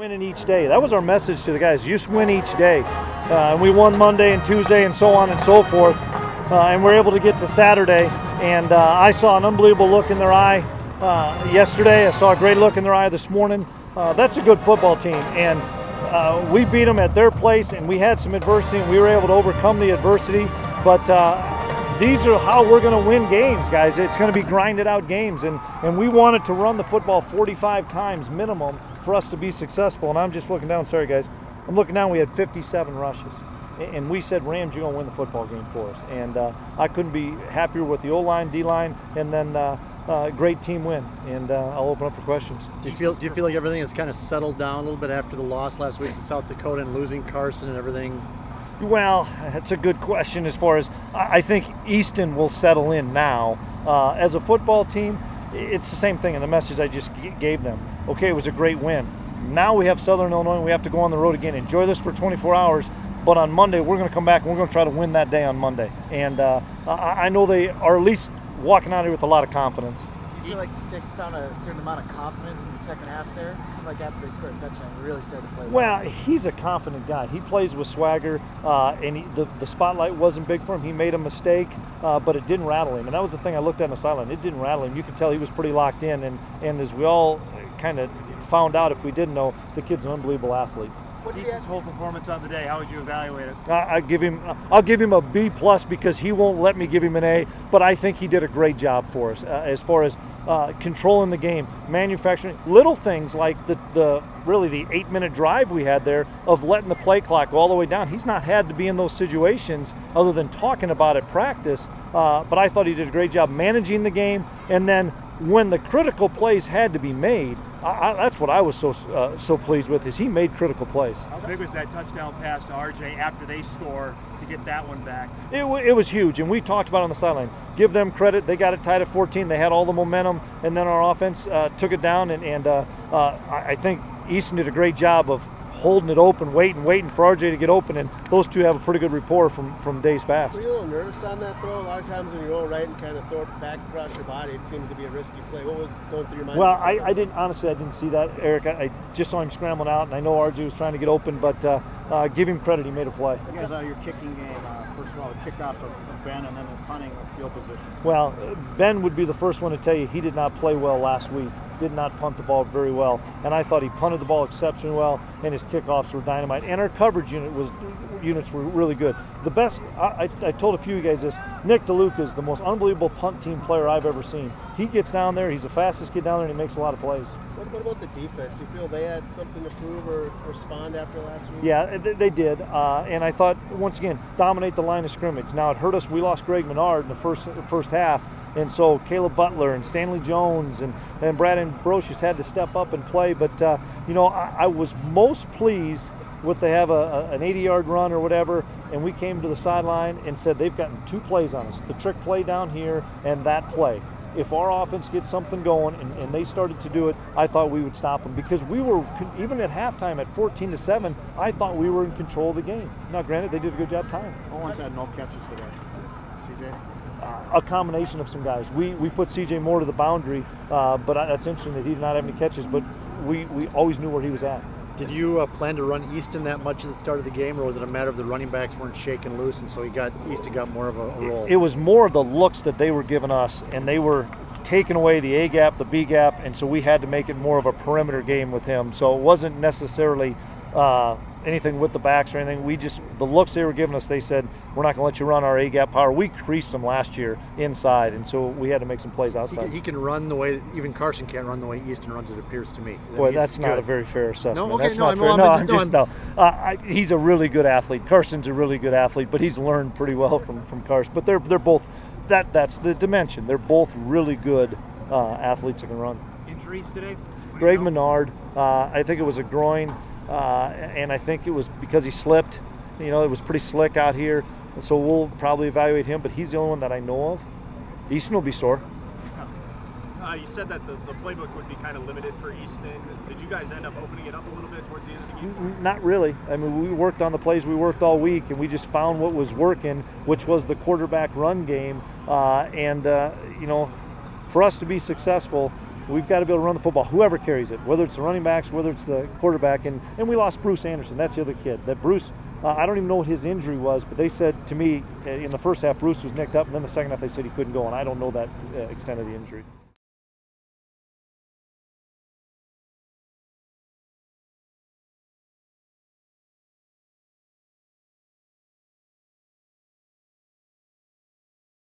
Winning each day. That was our message to the guys. Just win each day. And we won Monday and Tuesday and so on and so forth. And we're able to get to Saturday. And I saw an unbelievable look in their eye yesterday. I saw a great look in their eye this morning. That's a good football team. And we beat them at their place, and we had some adversity, and we were able to overcome the adversity. But these are how we're going to win games, guys. It's going to be grinded out games. And we wanted to run the football 45 times minimum for us to be successful. And I'm just looking down, sorry guys, I'm looking down, we had 57 rushes. And we said, Rams, you're going to win the football game for us. And I couldn't be happier with the O-line, D-line, and then great team win. And I'll open up for questions. Do you feel like everything has kind of settled down a little bit after the loss last week to South Dakota and losing Carson and everything? Well, that's a good question as far as I think Easton will settle in now. As a football team, it's the same thing in the message I just gave them. Okay, it was a great win. Now we have Southern Illinois and we have to go on the road again. Enjoy this for 24 hours, but on Monday we're going to come back and we're going to try to win that day on Monday. And I know they are at least walking out here with a lot of confidence. Do you feel like Stick found a certain amount of confidence in the second half there? It seemed like after they scored a touchdown, he really started to play well. He's a confident guy. He plays with swagger, and the spotlight wasn't big for him. He made a mistake, but it didn't rattle him. And that was the thing I looked at in the sideline. It didn't rattle him. You could tell he was pretty locked in. And as we all kind of found out, if we didn't know, the kid's an unbelievable athlete. Easton's whole performance on the day, how would you evaluate it? I'll give him a B+ because he won't let me give him an A, but I think he did a great job for us as far as controlling the game, manufacturing little things like the 8-minute drive we had there of letting the play clock go all the way down. He's not had to be in those situations other than talking about it practice, but I thought he did a great job managing the game, and then when the critical plays had to be made, that's what I was so pleased with, is he made critical plays. How big was that touchdown pass to RJ after they score to get that one back? It was huge, and we talked about it on the sideline. Give them credit. They got it tied at 14. They had all the momentum, and then our offense took it down, and I think Easton did a great job of holding it open, waiting for RJ to get open, and those two have a pretty good rapport from days past. Were you a little nervous on that throw? A lot of times when you roll right and kind of throw it back across your body, it seems to be a risky play. What was going through your mind? Well, I didn't see that, Eric. I just saw him scrambling out, and I know RJ was trying to get open, but give him credit, he made a play. You guys, your kicking game, first of all, the kickoffs of Ben, and then the punting of field position. Well, Ben would be the first one to tell you he did not play well last week. Did not punt the ball very well, and I thought he punted the ball exceptionally well, and his kickoffs were dynamite, and our coverage units were really good. The best, I told a few of you guys this, Nick DeLuca is the most unbelievable punt team player I've ever seen. He gets down there, he's the fastest kid down there, and he makes a lot of plays. What about the defense? You feel they had something to prove or respond after last week? Yeah, they did, and I thought, once again, dominate the line of scrimmage. Now, it hurt us, we lost Greg Menard in the first half, and so Caleb Butler and Stanley Jones and Brad Ambrosius had to step up and play, but I was most pleased with they have an 80-yard run or whatever, and we came to the sideline and said they've gotten 2 plays on us, the trick play down here and that play. If our offense gets something going and they started to do it, I thought we would stop them, because we were, even at halftime at 14-7, I thought we were in control of the game. Now, granted, they did a good job tying. Owens had no catches today. CJ? A combination of some guys. We put CJ more to the boundary, but that's interesting that he did not have any catches, but we always knew where he was at. Did you plan to run Easton that much at the start of the game, or was it a matter of the running backs weren't shaking loose, and so Easton got more of a role? It was more of the looks that they were giving us, and they were taking away the A gap, the B gap, and so we had to make it more of a perimeter game with him. So it wasn't necessarily anything with the backs or anything. The looks they were giving us, they said, we're not going to let you run our A gap power. We creased them last year inside, and so we had to make some plays outside. He can run the way, even Carson can't run the way Easton runs, it appears to me. Boy, that's not a very fair assessment. No, okay, that's no, not fair. He's a really good athlete. Carson's a really good athlete, but he's learned pretty well from Carson. But they're both, that's the dimension. They're both really good athletes that can run. Injuries today? Greg Menard, I think it was a groin. And I think it was because he slipped. It was pretty slick out here, and so we'll probably evaluate him, but he's the only one that I know of. Easton will be sore. You said that the playbook would be kind of limited for Easton. Did you guys end up opening it up a little bit towards the end of the game? Not really. I mean, we worked on the plays we worked all week, and we just found what was working, which was the quarterback run game. For us to be successful, We've got to be able to run the football, whoever carries it, whether it's the running backs, whether it's the quarterback. And we lost Bruce Anderson. That's the other kid. That Bruce, I don't even know what his injury was, but they said to me in the first half Bruce was nicked up, and then the second half they said he couldn't go, and I don't know that extent of the injury.